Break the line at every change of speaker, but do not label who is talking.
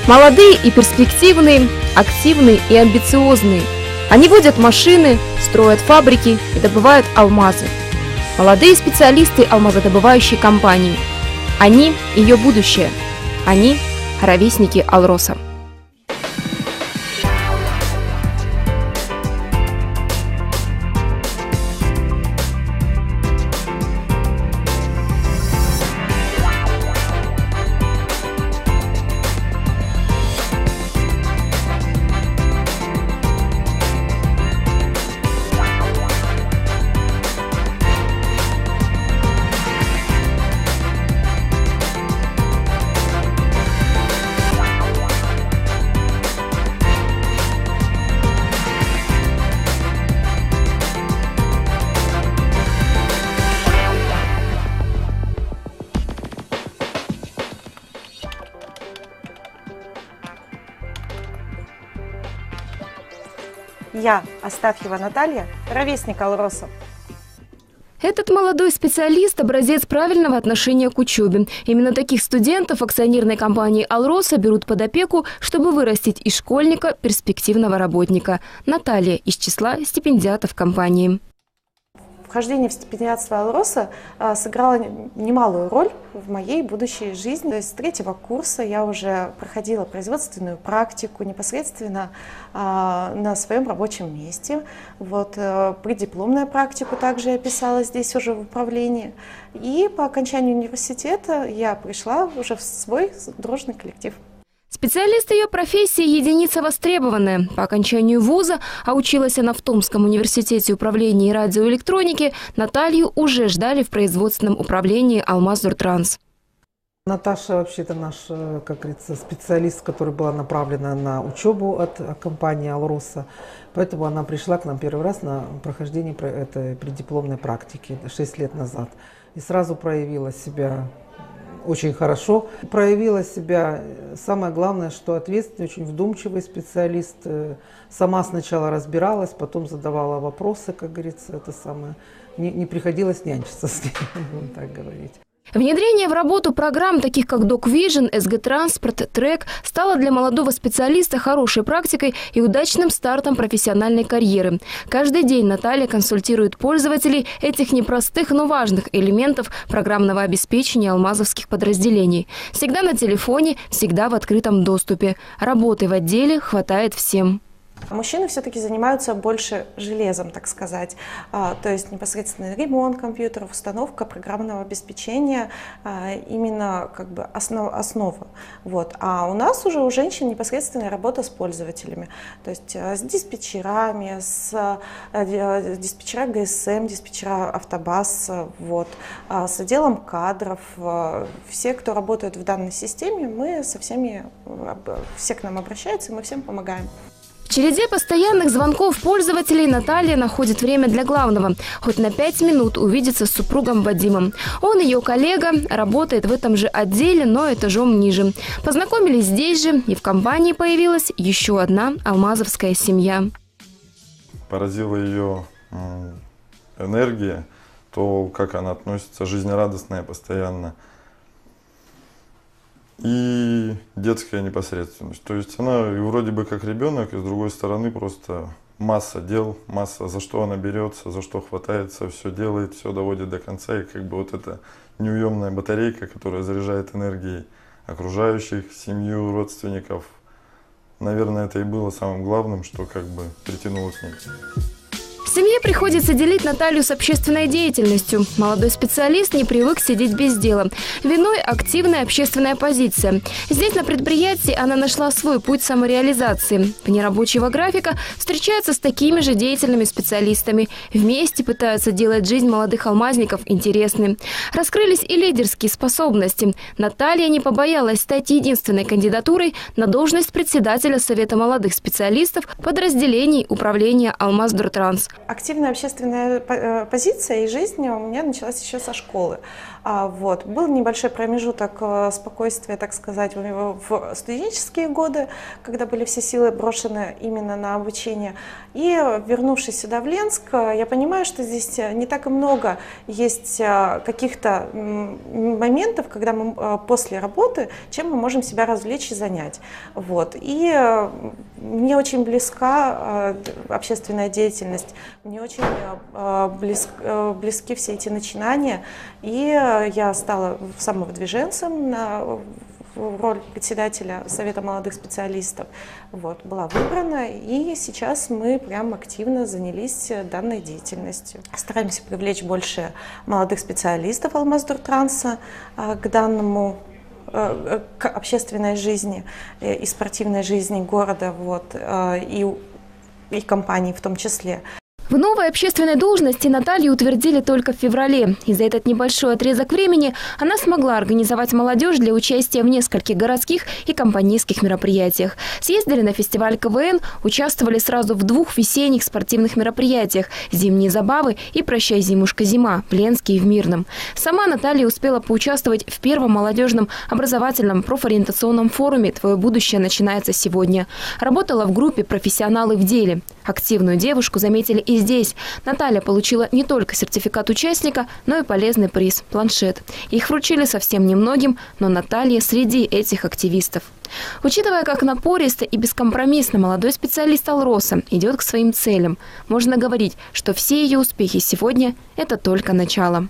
Молодые и перспективные, активные и амбициозные. Они водят машины, строят фабрики и добывают алмазы. Молодые специалисты алмазодобывающей компании. Они – ее будущее. Они – ровесники Алроса.
Я, Астафьева Наталья, ровесник Алроса.
Этот молодой специалист – образец правильного отношения к учебе. Именно таких студентов акционерной компании «Алроса» берут под опеку, чтобы вырастить из школьника перспективного работника. Наталья из числа стипендиатов компании.
Вхождение в стипендиатство Алроса сыграло немалую роль в моей будущей жизни. То есть с 3-го курса я уже проходила производственную практику непосредственно на своем рабочем месте. Преддипломную практику также я писала здесь уже в управлении. И по окончанию университета я пришла уже в свой дружный коллектив.
Специалист ее профессии – единица востребованная. По окончанию вуза, а училась она в Томском университете управления и радиоэлектроники, Наталью уже ждали в производственном управлении «Алмаздортранс».
Наташа вообще-то наш, как говорится, специалист, который была направлена на учебу от компании «Алроса». Поэтому она пришла к нам первый раз на прохождение этой преддипломной практики 6 лет назад. И сразу проявила себя очень хорошо. Проявила себя, самое главное, что ответственный, очень вдумчивый специалист. Сама сначала разбиралась, потом задавала вопросы, как говорится, это самое. Не приходилось нянчиться с ней, будем так говорить.
Внедрение в работу программ, таких как DocVision, SG Transport, Track, стало для молодого специалиста хорошей практикой и удачным стартом профессиональной карьеры. Каждый день Наталья консультирует пользователей этих непростых, но важных элементов программного обеспечения алмазовских подразделений. Всегда на телефоне, всегда в открытом доступе. Работы в отделе хватает всем.
Мужчины все-таки занимаются больше железом, так сказать, то есть непосредственно ремонт компьютеров, установка программного обеспечения, именно как бы основа. А у нас уже у женщин непосредственная работа с пользователями, то есть с диспетчерами, с диспетчера ГСМ, диспетчера Автобас, с отделом кадров. Все, кто работает в данной системе, мы со всеми, все к нам обращаются, и мы всем помогаем.
В череде постоянных звонков пользователей Наталья находит время для главного – хоть на 5 минут увидеться с супругом Вадимом. Он ее коллега, работает в этом же отделе, но этажом ниже. Познакомились здесь же, и в компании появилась еще одна алмазовская семья.
Поразила ее энергия, то, как она относится, жизнерадостная постоянно. И детская непосредственность. То есть она и вроде бы как ребенок, и с другой стороны просто масса дел, масса, за что она берется, за что хватается, все делает, все доводит до конца. И как бы вот эта неуемная батарейка, которая заряжает энергией окружающих, семью, родственников. Наверное, это и было самым главным, что как бы притянуло к ней.
В семье приходится делить Наталью с общественной деятельностью. Молодой специалист не привык сидеть без дела. Виной активная общественная позиция. Здесь, на предприятии, она нашла свой путь самореализации. Вне рабочего графика встречается с такими же деятельными специалистами. Вместе пытаются делать жизнь молодых алмазников интересной. Раскрылись и лидерские способности. Наталья не побоялась стать единственной кандидатурой на должность председателя Совета молодых специалистов подразделений управления «Алмаздортранс».
Активная общественная позиция и жизнь у меня началась еще со школы. Вот. Был небольшой промежуток спокойствия, так сказать, в студенческие годы, когда были все силы брошены именно на обучение. И вернувшись сюда, в Ленск, я понимаю, что здесь не так и много есть каких-то моментов, когда мы после работы, чем мы можем себя развлечь и занять. Вот. И мне очень близка общественная деятельность, мне очень близки все эти начинания, и я стала самовыдвиженцем на роль председателя Совета молодых специалистов. Вот, была выбрана, и сейчас мы прям активно занялись данной деятельностью. Стараемся привлечь больше молодых специалистов Алмаздортранса к данному к общественной жизни и спортивной жизни города, вот, и компании в том числе.
В новой общественной должности Наталью утвердили только в феврале. И за этот небольшой отрезок времени она смогла организовать молодежь для участия в нескольких городских и компанейских мероприятиях. Съездили на фестиваль КВН, участвовали сразу в 2 весенних спортивных мероприятиях «Зимние забавы» и «Прощай, зимушка, зима» в Ленске и в Мирном. Сама Наталья успела поучаствовать в первом молодежном образовательном профориентационном форуме «Твое будущее начинается сегодня». Работала в группе «Профессионалы в деле». Активную девушку заметили и здесь. Наталья получила не только сертификат участника, но и полезный приз – планшет. Их вручили совсем немногим, но Наталья среди этих активистов. Учитывая, как напористо и бескомпромиссно молодой специалист Алроса идет к своим целям, можно говорить, что все ее успехи сегодня – это только начало.